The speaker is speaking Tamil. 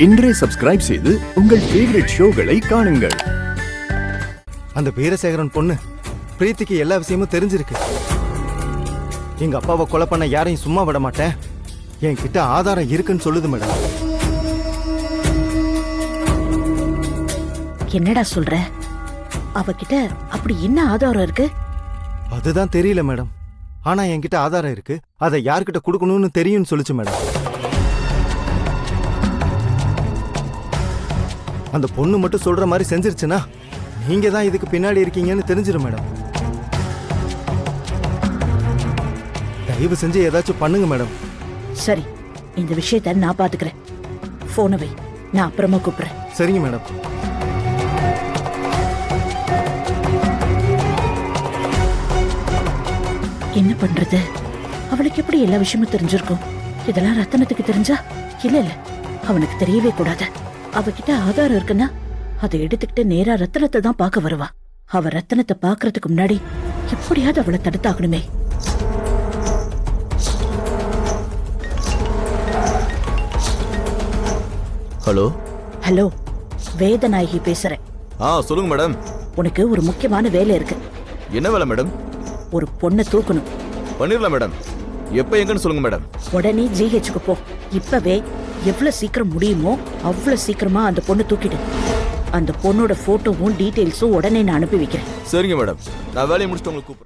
இன்றே சப்ஸ்கிரைப் செய்து உங்கள் ஃபேவரட் ஷோகளை காணுங்கள். அந்த வீரசேகரன் பொண்ணு பிரீத்திக்கு எல்லா விஷயமும் தெரிஞ்சிருக்கு. எங்க அப்பாவை கொலை பண்ண யாரையும் சும்மா விட மாட்டேன், என்கிட்ட ஆதாரம் இருக்குன்னு சொல்லுது மேடம். என்னடா சொல்ற? அவகிட்ட அப்படி என்ன ஆதாரம் இருக்கு? அதுதான் தெரியல மேடம். ஆனா என்கிட்ட ஆதாரம் இருக்கு, அதை யார்கிட்ட கொடுக்கணும்னு தெரியும்னு சொல்லுச்சு மேடம். அந்த பொண்ணு மட்டும் சொல்ற மாதிரி செஞ்சிருச்சுன்னா நீங்க தான் இதுக்கு பின்னாடி இருக்கீங்கன்னு தெரிஞ்சிடும் மேடம். தயவு செஞ்சு ஏதாச்சும் பண்ணுங்க மேடம். சரி, இந்த விஷயத்த நான் பாத்துக்கிறேன். போனை வை, நான் அப்புறமா கூப்பிடுறேன். சரிங்க மேடம். என்ன பண்றது? அவளுக்கு எப்படி எல்லா விஷயமும் தெரிஞ்சிருக்கும்? இதெல்லாம் ரத்தனத்துக்கு தெரிஞ்சா? இல்ல இல்ல, அவனுக்கு தெரியவே கூடாது. அவகிட்ட ஆதாரம் இருக்குன்னா அதை எடுத்துக்கிட்டு நேரா ரத்தனத்தை தான் பார்க்க வருவா. அவ ரத்தனத்தை பாக்குறதுக்கு முன்னாடி எப்படியாவது அவளை தடுத்தாகணுமே. ஹலோ ஹலோ, வேதநாயகி பேசுறேன். சொல்லுங்க மேடம். உனக்கு ஒரு முக்கியமான வேலை இருக்கு. என்ன வேலை மேடம்? ஒரு பொண்ணை தூக்கணும். பண்ணிடலாம் மேடம். எப்ப எங்கன்னு சொல்லுங்க மேடம். உடனே ஜிஹெச்சுக்கு போ. இப்பவே எவ்வளவு சீக்கிரம் முடியுமோ அவ்வளவு சீக்கிரமா அந்த பொண்ணு தூக்கிடு. அந்த பொண்ணோட போட்டோவும் டீடைல்ஸும் உடனே நான் அனுப்பி வைக்கிறேன். சரிங்க மேடம், நான் வேலையை முடிச்சுட்டு உங்களுக்கு கூப்பிடுறேன்.